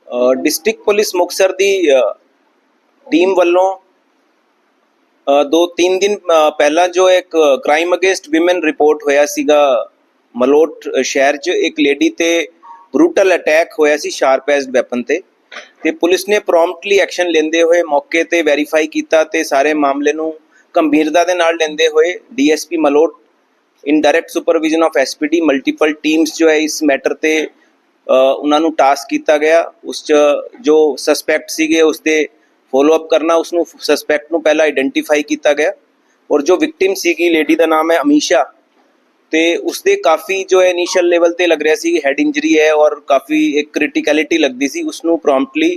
District police Muktsar दी team वालों 2-3 दिन पहला जो एक क्राइम अगेंस्ट विमेन रिपोर्ट होया सीगा मलोट शहर च एक लेडी ते ब्रूटल अटैक होया सी शार्प एज वैपन ते पुलिस ने प्रॉम्प्टली एक्शन लेंदे हुए मौके ते वेरीफाई कीता ते सारे मामले नूं गंभीरता दे नाल लेंदे हुए DSP Malout in direct supervision of SPD multiple teams जो है इस मैटर ते ਉਹਨਾਂ ਨੂੰ टास्क किया गया उस जो सस्पैक्ट सीगे उसके फॉलोअप करना उसनों सस्पैक्ट ਨੂੰ पहला आइडेंटिफाई किया गया और जो विक्टिम सीगी लेडी का नाम है अमीशा तो उसके काफ़ी जो है इनिशियल लेवल ते लग रहा सी हैड इंजरी है और काफ़ी एक क्रिटिकलिटी लगती सी उसनों प्रॉम्प्टली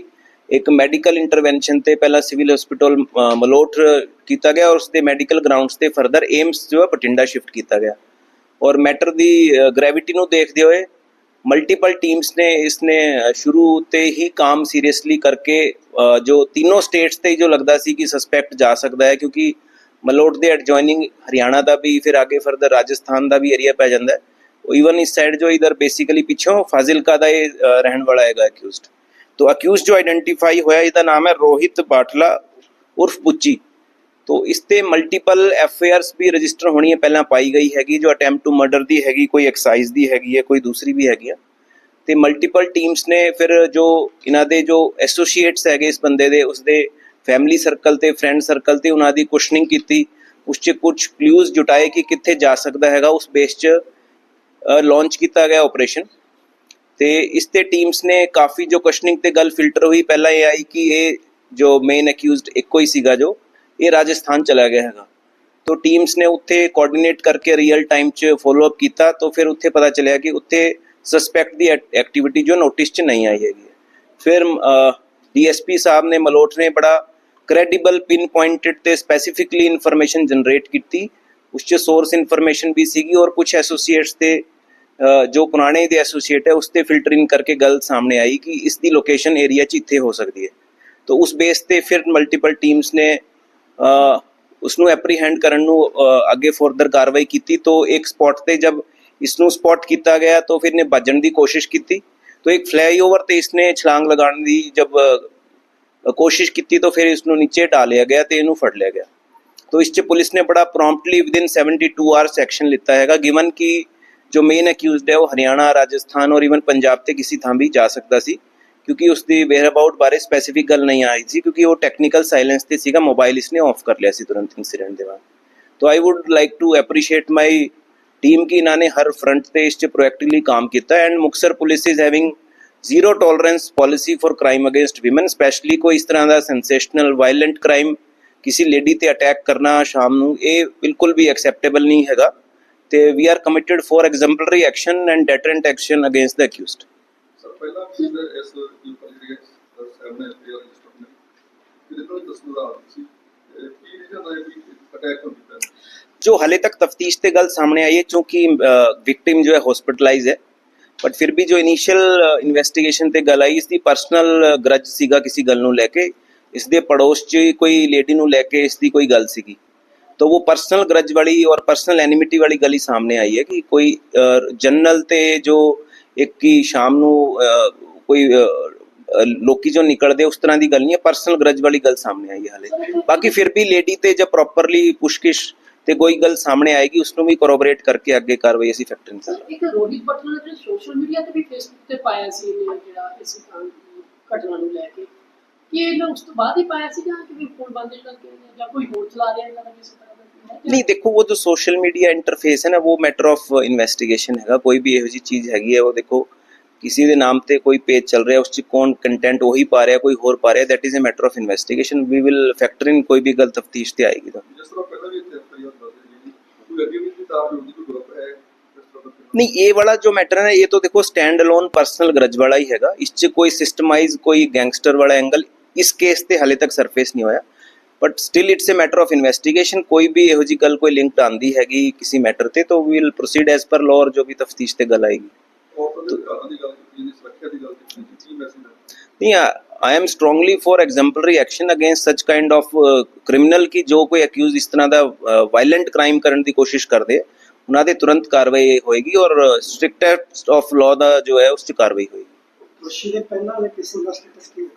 एक मैडिकल इंटरवेंशन ते पहला सिविल हॉस्पिटल मलोट किया गया और उसके मैडिकल ग्राउंड्स ते फरदर एम्स जो है बठिंडा शिफ्ट किया गया और मैटर की ग्रैविटी ਨੂੰ देखते हुए मल्टीपल टीम्स ने इसने शुरू ते ही काम सीरियसली करके जो तीनों स्टेट्स ते जो लगता सी कि सस्पैक्ट जा सकता है क्योंकि मलोट के एडजॉइनिंग हरियाणा का भी फिर आगे फरदर राजस्थान का भी एरिया पै जाता है ईवन इस साइड जो इधर बेसिकली पिछों फाजिलका का ये रहने वाला है अक्यूज तो अक्यूज जो आइडेंटिफाई होया इसका नाम है रोहित बाटला उर्फ बुच्ची तो इसते मल्टीपल एफआईआरस भी रजिस्टर होनी है पहला पाई गई हैगी जो अटैम्प्ट टू मर्डर की हैगी कोई एक्साइज की हैगी है कोई दूसरी भी हैगी तो मल्टीपल टीम्स ने फिर जो इन्हां दे जो एसोसीएट्स है इस बंदे दे उसदे फैमिली सर्कल ते फ्रेंड सर्कल ते उन्हां दी क्वेश्चनिंग की उस कुछ क्लूज जुटाए कि कित्थे जा सकता है उस बेस च लॉन्च किया गया ऑपरेशन तो इस ते टीम्स ने काफ़ी जो क्वेश्चनिंग ते गल फिल्टर हुई पहला ये आई कि ये जो मेन एक्यूज एक ही सीगा जो ये राजस्थान चला गया है तो टीम्स ने उत्थे कोऑर्डिनेट करके रियल टाइम च फॉलोअप किया तो फिर उत्थे पता चलिया कि उत्थे सस्पैक्ट की एक्टिविटी जो नोटिस च नहीं आई हैगी फिर डीएसपी साहब ने मलोट ने बड़ा क्रैडिबल पिन पॉइंटेड ते स्पैसीफिकली इन्फॉर्मेशन जनरेट की उस सोर्स इन्फॉर्मेशन भी सीगी और कुछ एसोसीएट्स ते जो पुराने दे एसोसीएट है उसते फिल्टरिंग करके गल सामने आई कि इसकी लोकेशन एरिया च इत्थे हो सकती है तो उस बेस ते फिर मल्टीपल टीम्स ने उसनों एप्रीहेंड करन नूं अगे फर्दर कार्रवाई की तो एक स्पॉट ते जब इसनों स्पॉट किया गया तो फिर ने भजन की कोशिश की तो एक फ्लाईओवर ते इसने छलांग लगाने की जब कोशिश की तो फिर इसनों नीचे डालिया गया तो इनू फड़ लिया गया तो इस पुलिस ने बड़ा प्रॉम्प्टली विदिन 72 आवर्स एक्शन लिता है गिवन कि जो मेन एक्यूज्ड है वो हरियाणा राजस्थान और इवन पंजाब से किसी थां भी जा सकता सी क्योंकि उसकी वेयर अबाउट बारे स्पैसीफिक गल नहीं आई थी क्योंकि वो टैक्नीकल साइलेंस ते सीगा मोबाइल इसने ऑफ कर लिया सी तुरंत इंसीडेंट के बाद तो I would like to appreciate my team की इन्होंने हर फ्रंट पे इस प्रोएक्टिवली काम किया and Muktsar police is having zero tolerance policy for crime against women specially कोई इस तरह का सेंसेशनल वायलेंट क्राइम किसी लेडी ते अटैक करना शाम नूं ये बिल्कुल भी एक्सैप्टेबल नहीं हैगा तो we are committed for exemplary action and deterrent action against the accused जो हाले तक तफ्तीश ते गल सामने आई है चूँकि विक्टिम जो है हॉस्पिटलाइज है बट फिर भी जो इनिशियल इन्वेस्टिगेशन ते गल आई इसकी पर्सनल ग्रज सीगा किसी गल नूं लैके इसके पड़ोस च कोई लेडी नूं लैके इसकी कोई गल सीगी तो वो पर्सनल ग्रज वाली और पर्सनल एनिमिटी वाली गल ही सामने आई है कि कोई जनरल ते जो एक की शाम नूं कोई लोकी जो निकलते उस तरह की गल नहीं है पर्सनल ग्रज वाली गल सामने आई है हाले बाकी फिर भी लेडी ते जब प्रॉपरली पुछगिछ ते कोई गल सामने आएगी उसनों भी कोरोबरेट करके आगे कार्रवाई ਅਸੀਂ फैक्टर नहीं कर एक रोहित बाटला ने सोशल मीडिया ਤੇ ਵੀ ਫੇਸਬੁੱਕ ਤੇ ਪਾਇਆ ਸੀ ਇਹਨੇ ਜਿਹੜਾ ਇਸ ਘਟਨਾ ਨੂੰ ਲੈ ਕੇ ਕਿ ਇਹਨਾਂ ਉਸ ਤੋਂ ਬਾਅਦ ਹੀ ਪਾਇਆ ਸੀ ਜਾਂ ਕਿ ਫੋਨ ਬੰਦ ਕਰਕੇ ਜਾਂ ਕੋਈ ਹੋਰ ਚਲਾ ਰਿਹਾ ਇਹਨਾਂ ਦਾ ਕਿਸੇ ਤਰ੍ਹਾਂ ਦਾ नहीं देखो वो जो सोशल मीडिया इंटरफेस है ना वो मैटर ऑफ इन्वेस्टिगेशन है कोई भी यहो जी चीज़ हैगी है वो देखो किसी के नाम पे कोई पेज चल रहा है उस कौन कंटेंट वही पा रहा है कोई होर पा रहा है that is a matter of investigation we will factor in कोई भी गल तफ्तीश ते आएगी तो नहीं ये वाला जो मैटर है ना ये तो देखो स्टैंड अलोन पर्सनल ग्रज वाला ही हैगा इस कोई सिस्टमाइज कोई गैंगस्टर वाला एंगल इस केस ते हाले तक सरफेस नहीं होया but still it's a matter of investigation कोई भी यहो जी गल कोई लिंक आंदी हैगी किसी मैटर ते तो we will proceed as per law और जो भी तफ्तीश ते गल आएगी नहीं I am strongly for exemplary action against such kind of criminal की जो कोई अक्यूज इस तरह का वायलेंट क्राइम करने की कोशिश कर दे उन्होंने तुरंत कार्रवाई होएगी और स्ट्रिक्टेस्ट ऑफ लॉ का जो है उस कार्रवाई होएगी ਦੋਸ਼ੀ ਦੇ ਪਹਿਲਾਂ ਵਾਲੇ ਕੇਸਾਂ ਦਾ ਸਟੇਟਸ ਕੀ ਹੈ?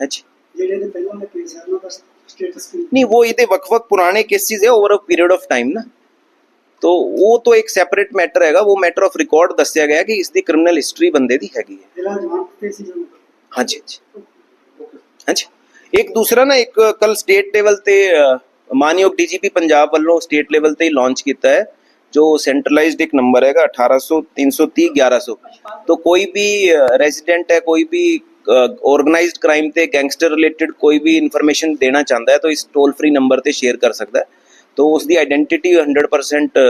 अच्छा ਜਿਹੜੇ ਦੇ ਪਹਿਲਾਂ ਵਾਲੇ ਕੇਸ ਹੈ ਉਹਨਾਂ ਦਾ ਸਟੇਟਸ ਕੀ ਹੈ? नहीं वो ये वक्-वक् पुराने केसेस है over a period of time ना, तो वो तो एक सैपरेट मैटर हैगा, वो मैटर ऑफ रिकॉर्ड दस्सिया गया कि इसकी क्रिमिनल हिस्ट्री बंदे दी हैगी है। ਫਿਲਹਾਲ ਜਵਾਬ ਤੇ ਸੀ ਜਨ हाँ जी हाँ जी हाँ जी। एक दूसरा ना एक कल स्टेट लेवल ते मानयोग डीजीपी पंजाब वालों स्टेट लेवल ते लॉन्च किया है जो सेंट्रलाइज्ड एक नंबर हैगा 1800 330 1100। तो कोई भी रेजिडेंट है, कोई भी ऑर्गेनाइज्ड क्राइम ते गैंगस्टर रिलेटेड कोई भी इन्फॉर्मेशन देना चाहता है तो इस टोल फ्री नंबर ते शेयर कर सकता है। तो उसकी आइडेंटिटी 100%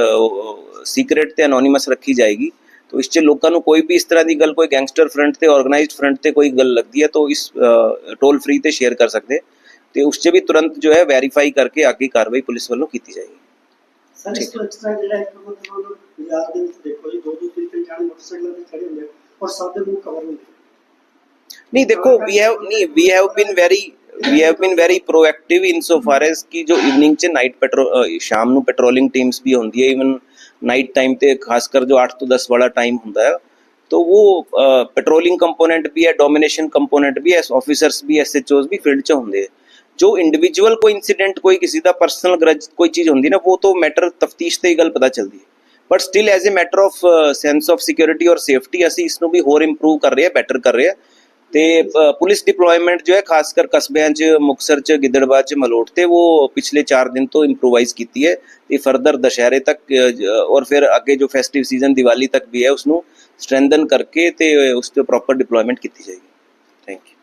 सीक्रेट ते एनोनिमस रखी जाएगी। तो इस 'ਚ ਲੋਕਾਂ ਨੂੰ ਕੋਈ ਵੀ ਇਸ ਤਰ੍ਹਾਂ ਦੀ ਗੱਲ ਕੋਈ ਗੈਂਗਸਟਰ ਫਰੰਟ ਤੇ ਆਰਗੇਨਾइज्ड ਫਰੰਟ ਤੇ ਕੋਈ ਗੱਲ ਲੱਗਦੀ ਹੈ तो इस टोल फ्री ਤੇ शेयर कर सकते ਤੇ ਉਸ 'ਚ ਵੀ ਤੁਰੰਤ ਜੋ ਹੈ ਵੈਰੀਫਾਈ ਕਰਕੇ ਅੱਗੇ ਕਾਰਵਾਈ ਪੁਲਿਸ ਵੱਲੋਂ ਕੀਤੀ ਜਾਏਗੀ। ਸਰ ਇਸ ਤੋਂ ਐਕਸਟਰਾ ਜਿਹੜਾ ਇੱਕ ਮਤਲਬ ਬਾਜ਼ਾਰ ਦੇ ਵਿੱਚ ਦੇਖੋ ਜੀ 2-2 3 ਜਾਣੇ ਮੋਟਰਸਾਈਕਲਾਂ ਤੇ ਖੜੇ ਹੁੰਦੇ ਔਰ ਸਭ ਦੇ ਮੂੰਹ ਕਵਰ ਹੁੰਦੇ। नहीं देखो we have been very proactive in so far as कि जो इवनिंग च नाइट पेट्रोल शाम ਨੂੰ पेट्रोलिंग टीम्स भी होंदी है, इवन नाइट टाइम ਤੇ खासकर जो 8 to 10 वाला टाइम होता है तो वो पेट्रोलिंग कंपोनेंट भी है, डोमिनेशन कंपोनेंट भी है, ऑफिसर्स भी SHOs भी फील्ड 'ਚ ਹੁੰਦੇ जो इंडिविजुअल कोई इंसीडेंट कोई किसी का पर्सनल ग्रज कोई चीज़ होंगी ना वो तो मैटर तफ्तीश ते ही गल पता चलती है। But still as a matter of sense of security और सेफ्टी असी इसनों भी होर इंप्रूव कर रहे हैं, बैटर कर रहे हैं। ਤੇ ਪੁਲਿਸ ਡਿਪਲੋਇਮੈਂਟ ਜੋ ਹੈ ਖਾਸਕਰ ਕਸਬਿਆਂ 'ਚ ਮੁਕਤਸਰ 'ਚ ਗਿੱਦੜਬਾਹ 'ਚ ਮਲੋਟ ਤੇ वो पिछले 4 दिन तो इम्प्रोवाइज की है ਤੇ ਫਰਦਰ ਦੁਸ਼ਹਿਰੇ ਤੱਕ और फिर ਅੱਗੇ ਜੋ ਫੈਸਟਿਵ ਸੀਜ਼ਨ ਦੀਵਾਲੀ ਤੱਕ ਵੀ ਹੈ ਉਸਨੂੰ ਸਟਰੈਂਥਨ ਕਰਕੇ ਤੇ ਉਸ ਤੇ ਪ੍ਰੋਪਰ ਡਿਪਲੋਇਮੈਂਟ ਕੀਤੀ ਜਾਏਗੀ। Thank you.